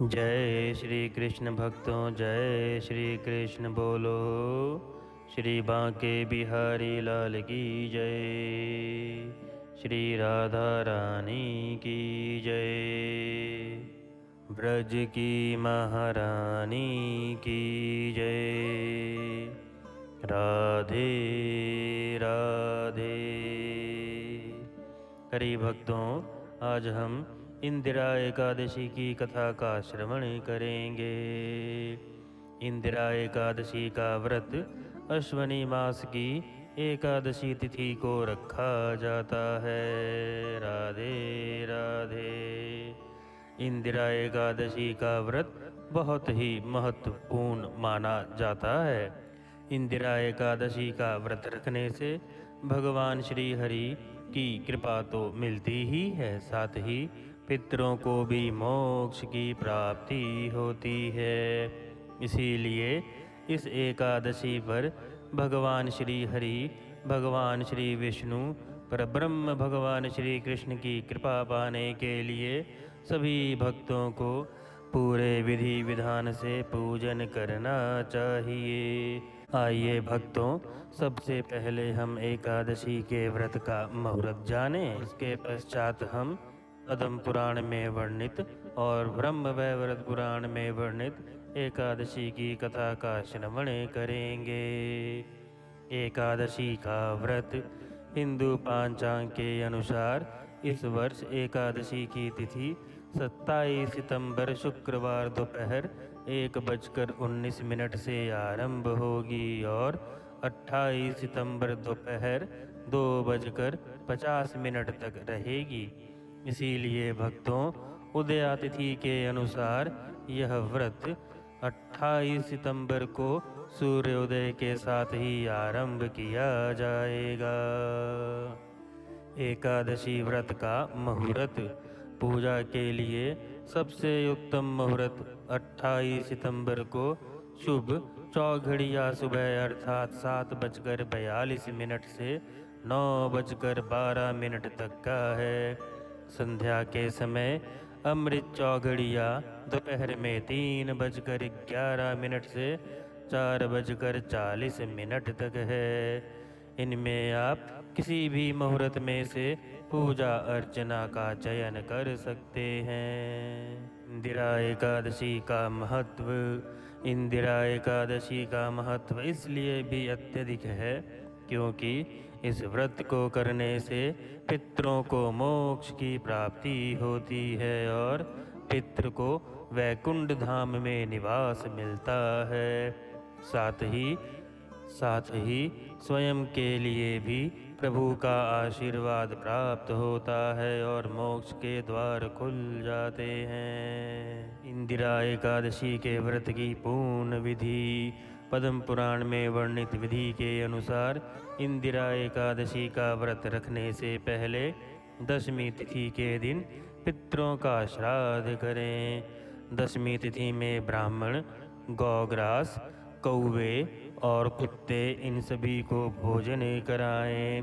जय श्री कृष्ण भक्तों, जय श्री कृष्ण बोलो। श्री बांके बिहारी लाल की जय। श्री राधा रानी की जय। ब्रज की महारानी की जय। राधे राधे। हरि भक्तों, आज हम इंदिरा एकादशी की कथा का श्रवण करेंगे। इंदिरा एकादशी का व्रत अश्वनी मास की एकादशी तिथि को रखा जाता है। राधे राधे। इंदिरा एकादशी का व्रत बहुत ही महत्वपूर्ण माना जाता है। इंदिरा एकादशी का व्रत रखने से भगवान श्री हरि की कृपा तो मिलती ही है, साथ ही पितरों को भी मोक्ष की प्राप्ति होती है। इसीलिए इस एकादशी पर भगवान श्री हरि, भगवान श्री विष्णु, परब्रह्म भगवान श्री कृष्ण की कृपा पाने के लिए सभी भक्तों को पूरे विधि विधान से पूजन करना चाहिए। आइए भक्तों, सबसे पहले हम एकादशी के व्रत का मुहूर्त जानें। उसके पश्चात हम पद्म पुराण में वर्णित और ब्रह्म वैवर्त पुराण में वर्णित एकादशी की कथा का श्रवण करेंगे। एकादशी का व्रत हिंदू पांचांग के अनुसार इस वर्ष एकादशी की तिथि 27 सितंबर शुक्रवार दोपहर 1:19 से आरंभ होगी और 28 सितंबर दोपहर 2:50 तक रहेगी। इसीलिए भक्तों, उदया तिथि के अनुसार यह व्रत 28 सितंबर को सूर्योदय के साथ ही आरंभ किया जाएगा। एकादशी व्रत का मुहूर्त। पूजा के लिए सबसे उत्तम मुहूर्त 28 सितंबर को शुभ चौघड़िया सुबह अर्थात 7:42 से 9:12 तक का है। संध्या के समय अमृत चौघड़िया दोपहर में 3:11 से 4:40 तक है। इनमें आप किसी भी मुहूर्त में से पूजा अर्चना का चयन कर सकते हैं। इंदिरा एकादशी का महत्व। इंदिरा एकादशी का महत्व इसलिए भी अत्यधिक है क्योंकि इस व्रत को करने से पितरों को मोक्ष की प्राप्ति होती है और पितृ को वैकुंठ धाम में निवास मिलता है। साथ ही स्वयं के लिए भी प्रभु का आशीर्वाद प्राप्त होता है और मोक्ष के द्वार खुल जाते हैं। इंदिरा एकादशी के व्रत की पूर्ण विधि। पद्म पुराण में वर्णित विधि के अनुसार इंदिरा एकादशी का व्रत रखने से पहले दशमी तिथि के दिन पितरों का श्राद्ध करें। दशमी तिथि में ब्राह्मण, गौग्रास, कौवे और कुत्ते इन सभी को भोजन कराएं।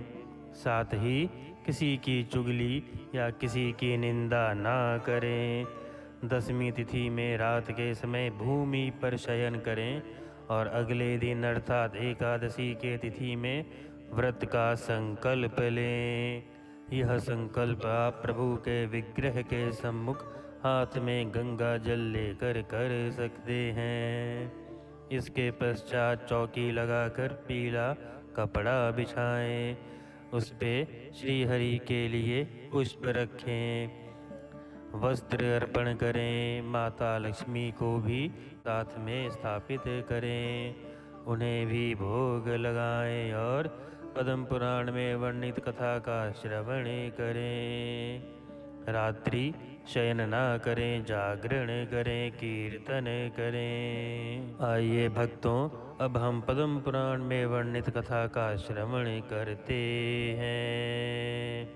साथ ही किसी की चुगली या किसी की निंदा ना करें। दशमी तिथि में रात के समय भूमि पर शयन करें और अगले दिन अर्थात एकादशी के तिथि में व्रत का संकल्प लें। यह संकल्प आप प्रभु के विग्रह के सम्मुख हाथ में गंगा जल लेकर कर सकते हैं। इसके पश्चात चौकी लगाकर पीला कपड़ा बिछाएं। उस पे श्री हरि के लिए पुष्प रखें, वस्त्र अर्पण करें। माता लक्ष्मी को भी साथ में स्थापित करें, उन्हें भी भोग लगाएं और पद्म पुराण में वर्णित कथा का श्रवण करें। रात्रि शयन ना करें, जागरण करें, कीर्तन करें। आइए भक्तों, अब हम पद्म पुराण में वर्णित कथा का श्रवण करते हैं।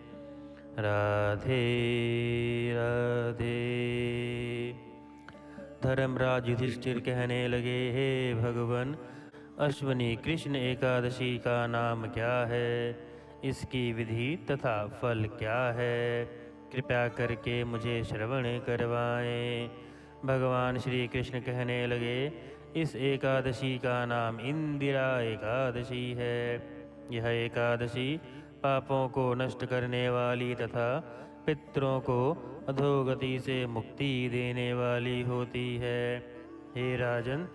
राधे राधे। धर्मराज युधिष्ठिर कहने लगे, हे भगवान, अश्वनी कृष्ण एकादशी का नाम क्या है? इसकी विधि तथा फल क्या है? कृपया करके मुझे श्रवण करवाएं। भगवान श्री कृष्ण कहने लगे, इस एकादशी का नाम इंदिरा एकादशी है। यह एकादशी पापों को नष्ट करने वाली तथा पितरों को अधोगति से मुक्ति देने वाली होती है। हे राजन,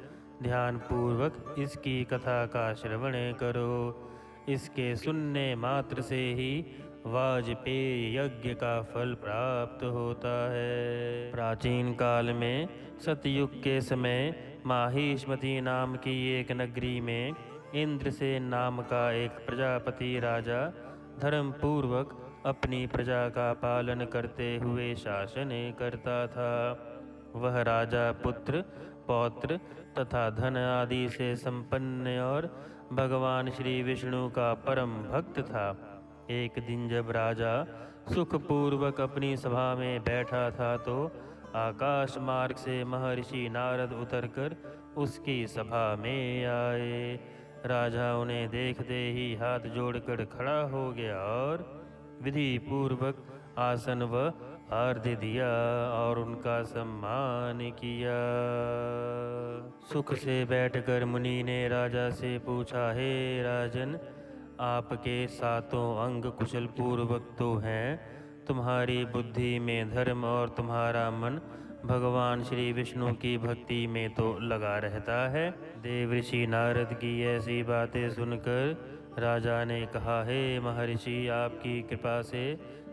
ध्यान पूर्वक इसकी कथा का श्रवण करो। इसके सुनने मात्र से ही वाजपेय यज्ञ का फल प्राप्त होता है। प्राचीन काल में सतयुग के समय माहिष्मती नाम की एक नगरी में इंद्रसेन नाम का एक प्रजापति राजा धर्म पूर्वक अपनी प्रजा का पालन करते हुए शासन करता था। वह राजा पुत्र, पौत्र तथा धन आदि से संपन्न और भगवान श्री विष्णु का परम भक्त था। एक दिन जब राजा सुखपूर्वक अपनी सभा में बैठा था तो आकाश मार्ग से महर्षि नारद उतरकर उसकी सभा में आए। राजा उन्हें देखते ही हाथ जोड़कर खड़ा हो गया और विधि पूर्वक आसन व आर्घ्य दिया और उनका सम्मान किया। सुख से बैठकर मुनि ने राजा से पूछा, हे राजन, आपके सातों अंग कुशल पूर्वक तो हैं, तुम्हारी बुद्धि में धर्म और तुम्हारा मन भगवान श्री विष्णु की भक्ति में तो लगा रहता है। देवऋषि नारद की ऐसी बातें सुनकर राजा ने कहा, हे महर्षि, आपकी कृपा से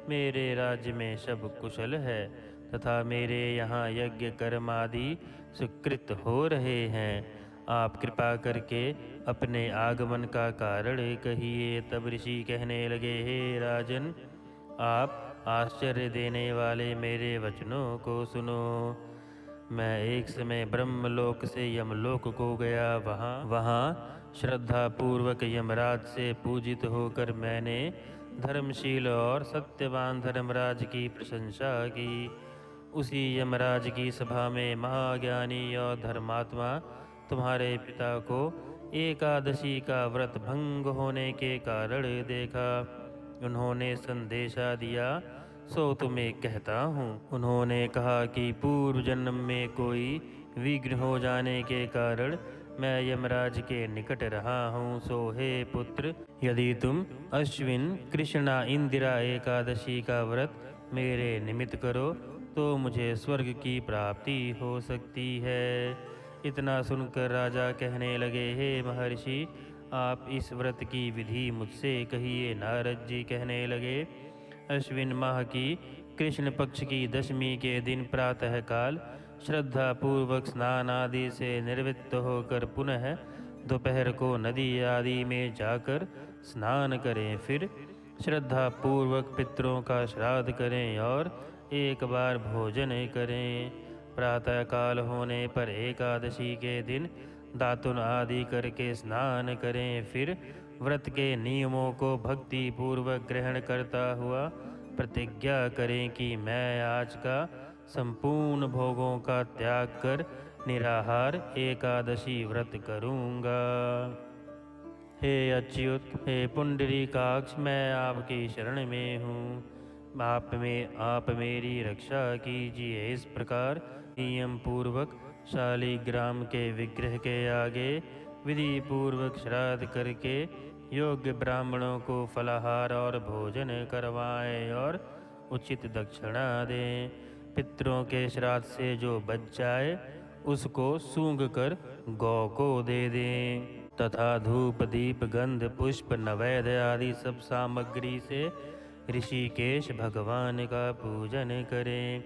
मेरे राज्य में सब कुशल है तथा मेरे यहाँ यज्ञ कर्म आदि सुकृत हो रहे हैं। आप कृपा करके अपने आगमन का कारण कहिए। तब ऋषि कहने लगे, हे राजन, आप आश्चर्य देने वाले मेरे वचनों को सुनो। मैं एक समय ब्रह्मलोक से यमलोक को गया। वहाँ श्रद्धा पूर्वक यमराज से पूजित होकर मैंने धर्मशील और सत्यवान धर्मराज की प्रशंसा की। उसी यमराज की सभा में महाज्ञानी और धर्मात्मा तुम्हारे पिता को एकादशी का व्रत भंग होने के कारण देखा। उन्होंने संदेशा दिया, सो तुम्हें कहता हूँ। उन्होंने कहा कि पूर्व जन्म में कोई विघ्न हो जाने के कारण मैं यमराज के निकट रहा हूँ। सो हे पुत्र, यदि तुम अश्विन कृष्णा इंदिरा एकादशी का व्रत मेरे निमित्त करो तो मुझे स्वर्ग की प्राप्ति हो सकती है। इतना सुनकर राजा कहने लगे, हे महर्षि, आप इस व्रत की विधि मुझसे कहिए। नारद जी कहने लगे, अश्विन माह की कृष्ण पक्ष की दशमी के दिन प्रातः काल श्रद्धा पूर्वक स्नान आदि से निवृत्त होकर पुनः दोपहर को नदी आदि में जाकर स्नान करें। फिर श्रद्धा पूर्वक पितरों का श्राद्ध करें और एक बार भोजन करें। प्रातः काल होने पर एकादशी के दिन दातुन आदि करके स्नान करें। फिर व्रत के नियमों को भक्ति पूर्वक ग्रहण करता हुआ प्रतिज्ञा करें कि मैं आज का संपूर्ण भोगों का त्याग कर निराहार एकादशी व्रत करूँगा। हे अच्युत, हे पुंडरीकाक्ष, मैं आपकी शरण में हूँ। आप मेरी रक्षा कीजिए। इस प्रकार नियम पूर्वक शालिग्राम के विग्रह के आगे विधि पूर्वक श्राद्ध करके योग्य ब्राह्मणों को फलाहार और भोजन करवाएं और उचित दक्षिणा दें। पितरों के श्राद्ध से जो बच जाए उसको सूंघ कर गौ को दे दें तथा धूप दीप गंध पुष्प नैवेद्य आदि सब सामग्री से ऋषिकेश भगवान का पूजन करें।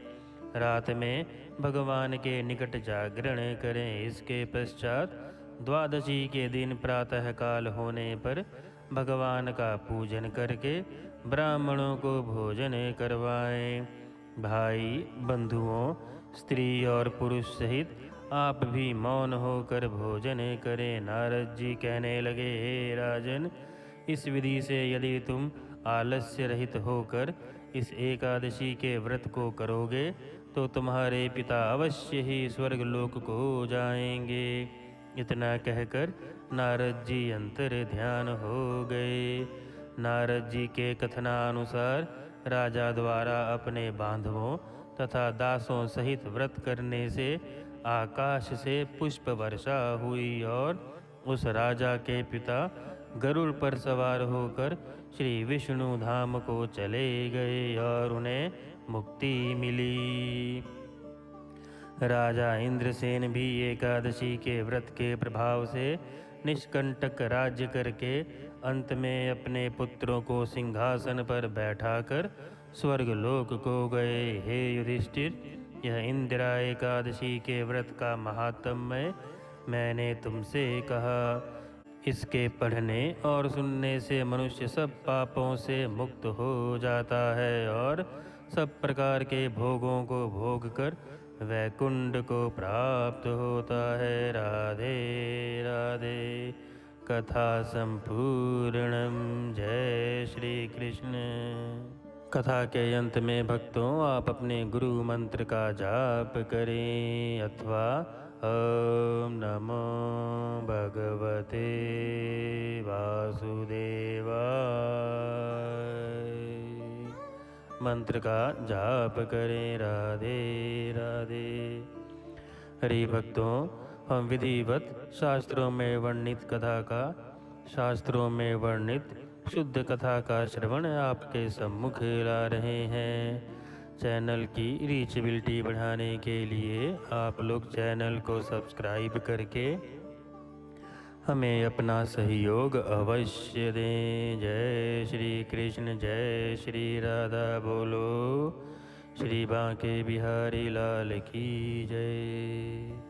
रात में भगवान के निकट जागरण करें। इसके पश्चात द्वादशी के दिन प्रातः काल होने पर भगवान का पूजन करके ब्राह्मणों को भोजन करवाएं। भाई बंधुओं, स्त्री और पुरुष सहित आप भी मौन होकर भोजन करें। नारद जी कहने लगे, हे राजन, इस विधि से यदि तुम आलस्य रहित होकर इस एकादशी के व्रत को करोगे तो तुम्हारे पिता अवश्य ही स्वर्ग लोक को जाएंगे। इतना कहकर नारद जी अंतर ध्यान हो गए। नारद जी के कथनानुसार राजा द्वारा अपने बांधवों तथा दासों सहित व्रत करने से आकाश से पुष्प वर्षा हुई और उस राजा के पिता गरुड़ पर सवार होकर श्री विष्णु धाम को चले गए और उन्हें मुक्ति मिली। राजा इंद्रसेन भी एकादशी के व्रत के प्रभाव से निष्कंटक राज्य करके अंत में अपने पुत्रों को सिंहासन पर बैठाकर स्वर्गलोक को गए। हे युधिष्ठिर, यह इंदिरा एकादशी के व्रत का महात्म्य मैंने तुमसे कहा। इसके पढ़ने और सुनने से मनुष्य सब पापों से मुक्त हो जाता है और सब प्रकार के भोगों को भोग कर वैकुंठ को प्राप्त होता है। राधे राधे। कथा संपूर्णम। जय श्री कृष्ण। कथा के अंत में भक्तों आप अपने गुरु मंत्र का जाप करें अथवा ओम नमो भगवते वासुदेवाय मंत्र का जाप करें। राधे राधे। हरि भक्तों, हम विधिवत शास्त्रों में वर्णित शुद्ध कथा का श्रवण आपके सम्मुख ला रहे हैं। चैनल की रीचेबिलिटी बढ़ाने के लिए आप लोग चैनल को सब्सक्राइब करके हमें अपना सहयोग अवश्य दें। जय श्री कृष्ण, जय श्री राधा। बोलो श्री बांके बिहारी लाल की जय।